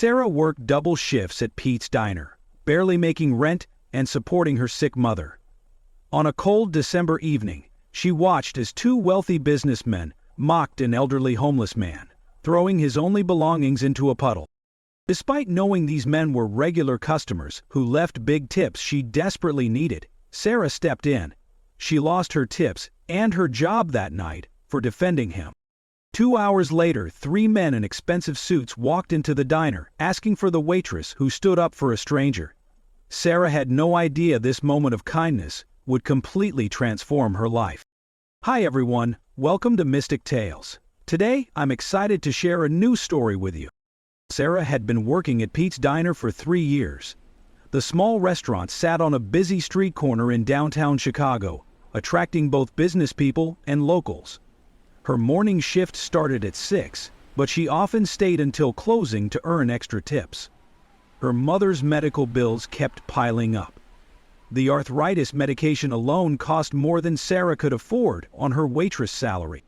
Sarah worked double shifts at Pete's diner, barely making rent and supporting her sick mother. On a cold December evening, she watched as two wealthy businessmen mocked an elderly homeless man, throwing his only belongings into a puddle. Despite knowing these men were regular customers who left big tips she desperately needed, Sarah stepped in. She lost her tips and her job that night for defending him. 2 hours later, 3 men in expensive suits walked into the diner, asking for the waitress who stood up for a stranger. Sarah had no idea this moment of kindness would completely transform her life. Hi everyone, welcome to Mystic Tales. Today, I'm excited to share a new story with you. Sarah had been working at Pete's Diner for 3 years. The small restaurant sat on a busy street corner in downtown Chicago, attracting both business people and locals. Her morning shift started at 6, but she often stayed until closing to earn extra tips. Her mother's medical bills kept piling up. The arthritis medication alone cost more than Sarah could afford on her waitress salary.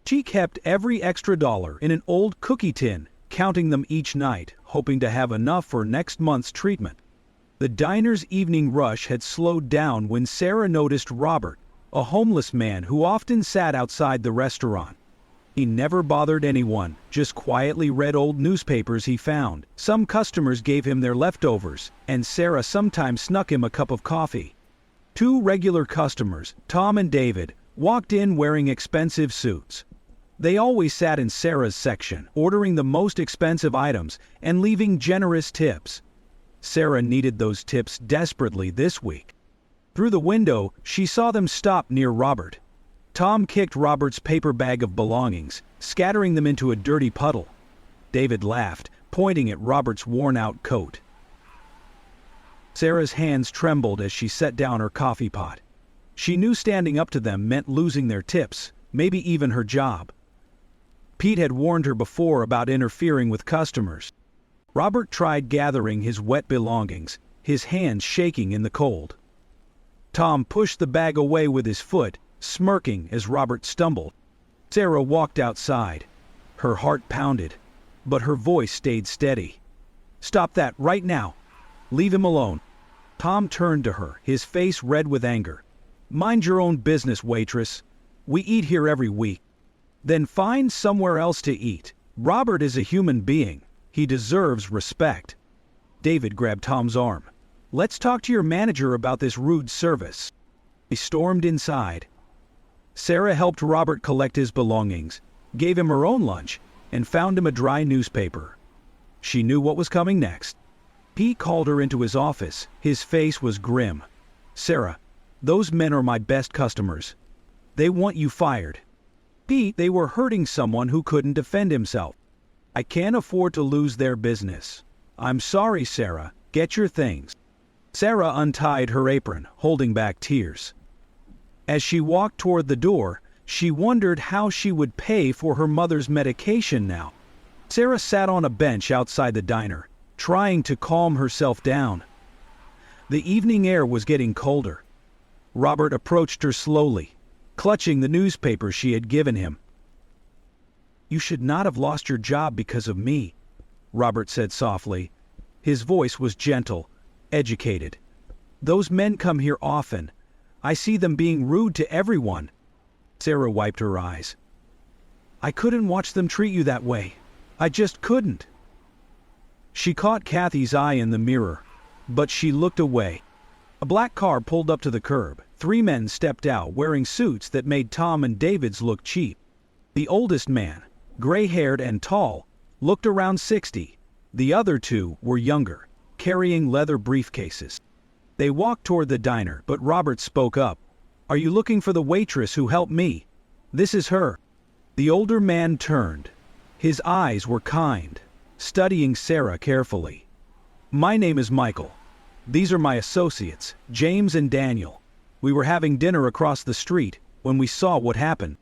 She kept every extra dollar in an old cookie tin, counting them each night, hoping to have enough for next month's treatment. The diner's evening rush had slowed down when Sarah noticed Robert, a homeless man who often sat outside the restaurant. He never bothered anyone, just quietly read old newspapers he found. Some customers gave him their leftovers, and Sarah sometimes snuck him a cup of coffee. 2 regular customers, Tom and David, walked in wearing expensive suits. They always sat in Sarah's section, ordering the most expensive items and leaving generous tips. Sarah needed those tips desperately this week. Through the window, she saw them stop near Robert. Tom kicked Robert's paper bag of belongings, scattering them into a dirty puddle. David laughed, pointing at Robert's worn-out coat. Sarah's hands trembled as she set down her coffee pot. She knew standing up to them meant losing their tips, maybe even her job. Pete had warned her before about interfering with customers. Robert tried gathering his wet belongings, his hands shaking in the cold. Tom pushed the bag away with his foot, smirking as Robert stumbled. Sarah walked outside. Her heart pounded, but her voice stayed steady. "Stop that right now. Leave him alone." Tom turned to her, his face red with anger. "Mind your own business, waitress. We eat here every week." "Then find somewhere else to eat. Robert is a human being. He deserves respect." David grabbed Tom's arm. "Let's talk to your manager about this rude service." They stormed inside. Sarah helped Robert collect his belongings, gave him her own lunch, and found him a dry newspaper. She knew what was coming next. Pete called her into his office. His face was grim. "Sarah, those men are my best customers. They want you fired." "Pete, they were hurting someone who couldn't defend himself. I can't afford to lose their business." "I'm sorry, Sarah. Get your things." Sarah untied her apron, holding back tears. As she walked toward the door, she wondered how she would pay for her mother's medication now. Sarah sat on a bench outside the diner, trying to calm herself down. The evening air was getting colder. Robert approached her slowly, clutching the newspaper she had given him. "You should not have lost your job because of me," Robert said softly. His voice was gentle, educated. "Those men come here often. I see them being rude to everyone." Sarah wiped her eyes. "I couldn't watch them treat you that way. I just couldn't." She caught Kathy's eye in the mirror, but she looked away. A black car pulled up to the curb. 3 men stepped out wearing suits that made Tom and David's look cheap. The oldest man, gray-haired and tall, looked around 60. The other 2 were younger, carrying leather briefcases. They walked toward the diner, but Robert spoke up. "Are you looking for the waitress who helped me? This is her." The older man turned. His eyes were kind, studying Sarah carefully. "My name is Michael. These are my associates, James and Daniel. We were having dinner across the street when we saw what happened."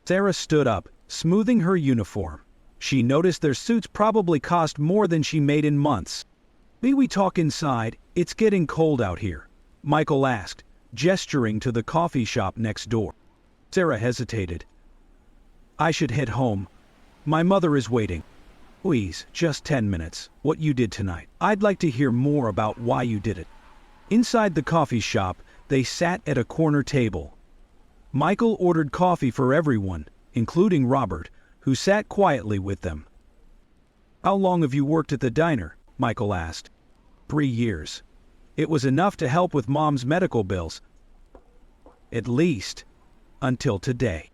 Sarah stood up, smoothing her uniform. She noticed their suits probably cost more than she made in months. "May we talk inside? It's getting cold out here," Michael asked, gesturing to the coffee shop next door. Sarah hesitated. "I should head home. My mother is waiting." Please, just 10 minutes. What you did tonight. I'd like to hear more about why you did it. Inside the coffee shop, they sat at a corner table. Michael ordered coffee for everyone, including Robert, who sat quietly with them. How long have you worked at the diner? Michael asked. 3 years. It was enough to help with Mom's medical bills. At least. Until today.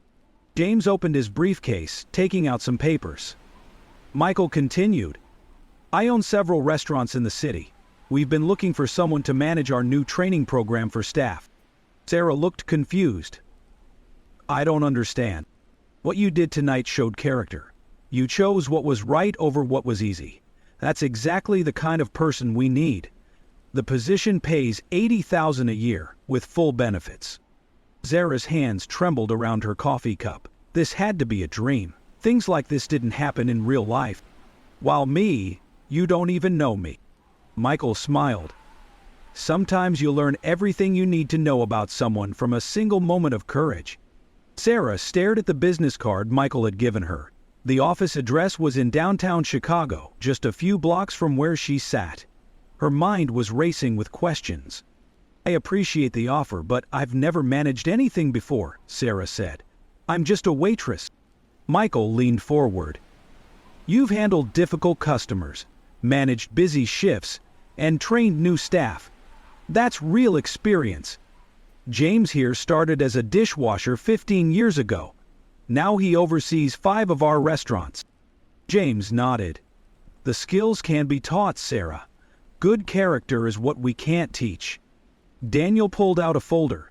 James opened his briefcase, taking out some papers. Michael continued. I own several restaurants in the city. We've been looking for someone to manage our new training program for staff. Sarah looked confused. I don't understand. What you did tonight showed character. You chose what was right over what was easy. That's exactly the kind of person we need. The position pays $80,000 a year, with full benefits. Sarah's hands trembled around her coffee cup. This had to be a dream. Things like this didn't happen in real life. While me, you don't even know me. Michael smiled. Sometimes you learn everything you need to know about someone from a single moment of courage. Sarah stared at the business card Michael had given her. The office address was in downtown Chicago, just a few blocks from where she sat. Her mind was racing with questions. I appreciate the offer, but I've never managed anything before, Sarah said. I'm just a waitress. Michael leaned forward. You've handled difficult customers, managed busy shifts, and trained new staff. That's real experience. James here started as a dishwasher 15 years ago. Now he oversees 5 of our restaurants. James nodded. The skills can be taught, Sarah. Good character is what we can't teach. Daniel pulled out a folder.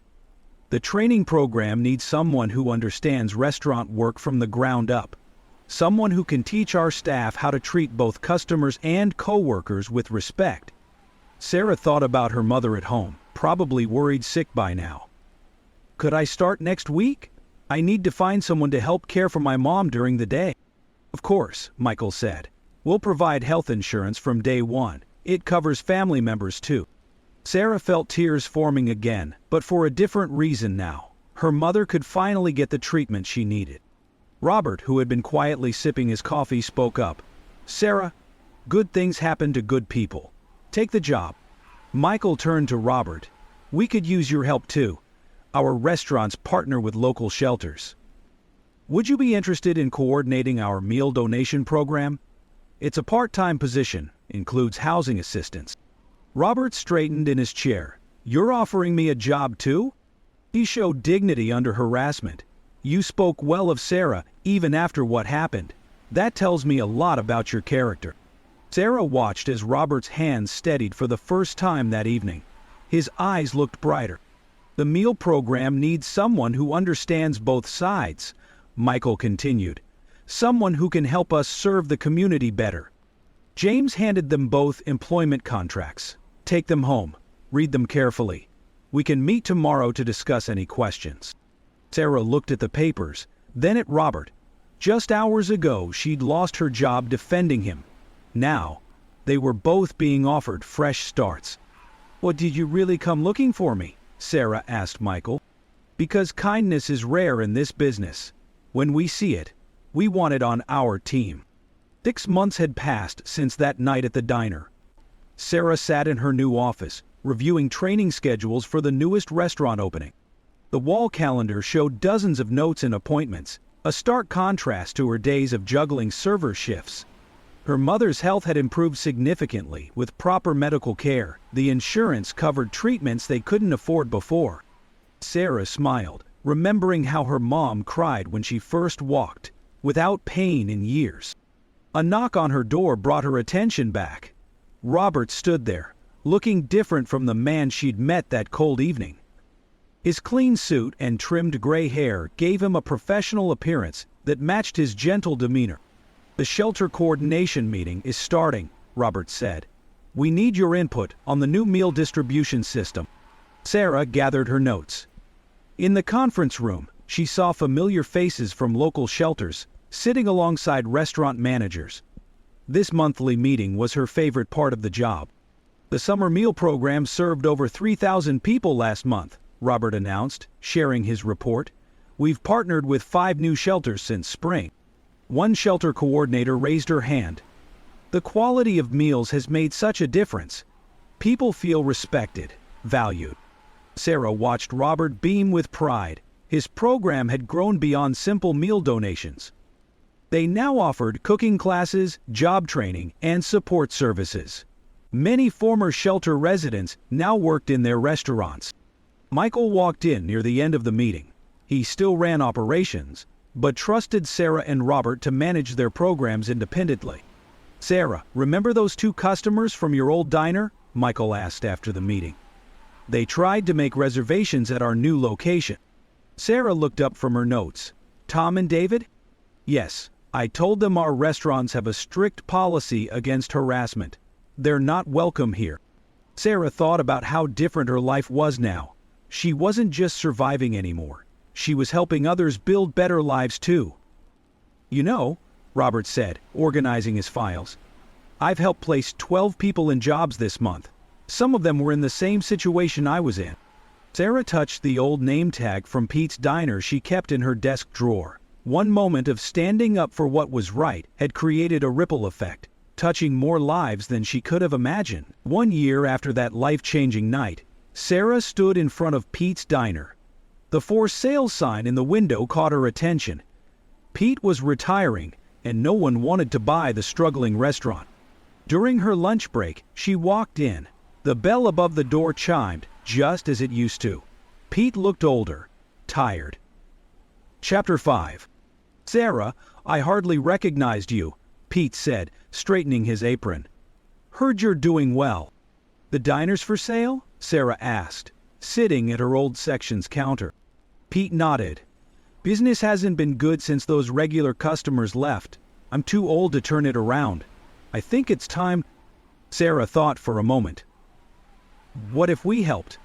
The training program needs someone who understands restaurant work from the ground up. Someone who can teach our staff how to treat both customers and coworkers with respect. Sarah thought about her mother at home, probably worried sick by now. Could I start next week? I need to find someone to help care for my mom during the day. Of course, Michael said. We'll provide health insurance from day one. It covers family members too. Sarah felt tears forming again, but for a different reason now. Her mother could finally get the treatment she needed. Robert, who had been quietly sipping his coffee, spoke up. Sarah, good things happen to good people. Take the job. Michael turned to Robert. We could use your help too. Our restaurants partner with local shelters. Would you be interested in coordinating our meal donation program? It's a part-time position, includes housing assistance. Robert straightened in his chair. You're offering me a job too? He showed dignity under harassment. You spoke well of Sarah, even after what happened. That tells me a lot about your character. Sarah watched as Robert's hands steadied for the first time that evening. His eyes looked brighter. The meal program needs someone who understands both sides, Michael continued. Someone who can help us serve the community better. James handed them both employment contracts. Take them home. Read them carefully. We can meet tomorrow to discuss any questions. Sarah looked at the papers, then at Robert. Just hours ago, she'd lost her job defending him. Now, they were both being offered fresh starts. What, did you really come looking for me? Sarah asked Michael. Because kindness is rare in this business. When we see it, we want it on our team. 6 months had passed since that night at the diner. Sarah sat in her new office, reviewing training schedules for the newest restaurant opening. The wall calendar showed dozens of notes and appointments, a stark contrast to her days of juggling server shifts. Her mother's health had improved significantly with proper medical care. The insurance covered treatments they couldn't afford before. Sarah smiled, remembering how her mom cried when she first walked, without pain in years. A knock on her door brought her attention back. Robert stood there, looking different from the man she'd met that cold evening. His clean suit and trimmed gray hair gave him a professional appearance that matched his gentle demeanor. The shelter coordination meeting is starting, Robert said. We need your input on the new meal distribution system. Sarah gathered her notes. In the conference room, she saw familiar faces from local shelters, sitting alongside restaurant managers. This monthly meeting was her favorite part of the job. The summer meal program served over 3,000 people last month, Robert announced, sharing his report. We've partnered with 5 new shelters since spring. One shelter coordinator raised her hand. The quality of meals has made such a difference. People feel respected, valued. Sarah watched Robert beam with pride. His program had grown beyond simple meal donations. They now offered cooking classes, job training, and support services. Many former shelter residents now worked in their restaurants. Michael walked in near the end of the meeting. He still ran operations, but trusted Sarah and Robert to manage their programs independently. "Sarah, remember those 2 customers from your old diner?" Michael asked after the meeting. "They tried to make reservations at our new location." Sarah looked up from her notes. "Tom and David?" "Yes, I told them our restaurants have a strict policy against harassment. They're not welcome here." Sarah thought about how different her life was now. She wasn't just surviving anymore. She was helping others build better lives too. "You know," Robert said, organizing his files, "I've helped place 12 people in jobs this month. Some of them were in the same situation I was in." Sarah touched the old name tag from Pete's diner she kept in her desk drawer. One moment of standing up for what was right had created a ripple effect, touching more lives than she could have imagined. 1 year after that life-changing night, Sarah stood in front of Pete's diner. The for sale sign in the window caught her attention. Pete was retiring, and no one wanted to buy the struggling restaurant. During her lunch break, she walked in. The bell above the door chimed, just as it used to. Pete looked older, tired. Chapter 5. "Sarah, I hardly recognized you," Pete said, straightening his apron. "Heard you're doing well." "The diner's for sale?" Sarah asked, sitting at her old section's counter. Pete nodded. "Business hasn't been good since those regular customers left. I'm too old to turn it around. I think it's time." Sarah thought for a moment. "What if we helped?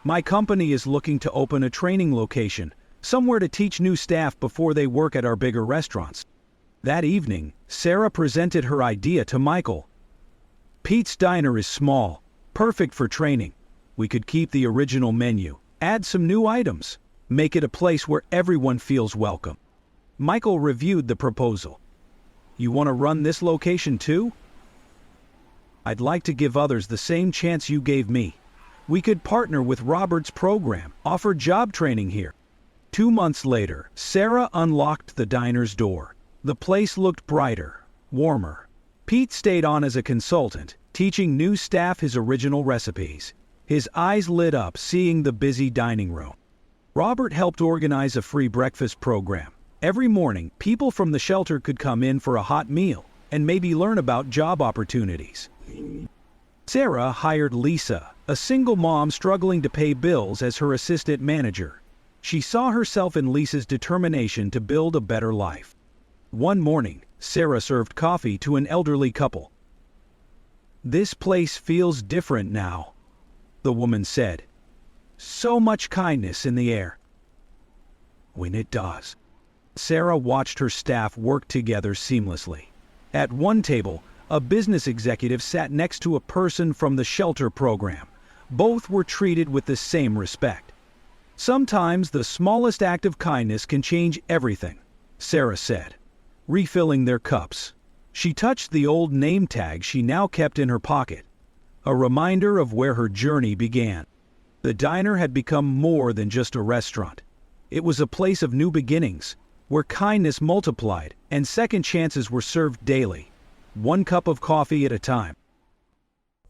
My company is looking to open a training location, somewhere to teach new staff before they work at our bigger restaurants." That evening, Sarah presented her idea to Michael. "Pete's diner is small, perfect for training. We could keep the original menu, add some new items, make it a place where everyone feels welcome." Michael reviewed the proposal. "You want to run this location too?" "I'd like to give others the same chance you gave me. We could partner with Robert's program, offer job training here." 2 months later, Sarah unlocked the diner's door. The place looked brighter, warmer. Pete stayed on as a consultant, teaching new staff his original recipes. His eyes lit up seeing the busy dining room. Robert helped organize a free breakfast program. Every morning, people from the shelter could come in for a hot meal and maybe learn about job opportunities. Sarah hired Lisa, a single mom struggling to pay bills, as her assistant manager. She saw herself in Lisa's determination to build a better life. One morning, Sarah served coffee to an elderly couple. "This place feels different now," the woman said. "So much kindness in the air." "When it does." Sarah watched her staff work together seamlessly. At one table, a business executive sat next to a person from the shelter program. Both were treated with the same respect. "Sometimes the smallest act of kindness can change everything," Sarah said, refilling their cups. She touched the old name tag she now kept in her pocket, a reminder of where her journey began. The diner had become more than just a restaurant. It was a place of new beginnings, where kindness multiplied and second chances were served daily, 1 cup of coffee at a time.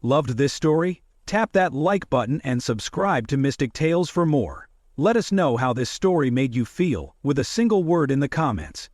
Loved this story? Tap that like button and subscribe to Mystic Tales for more. Let us know how this story made you feel with a single word in the comments.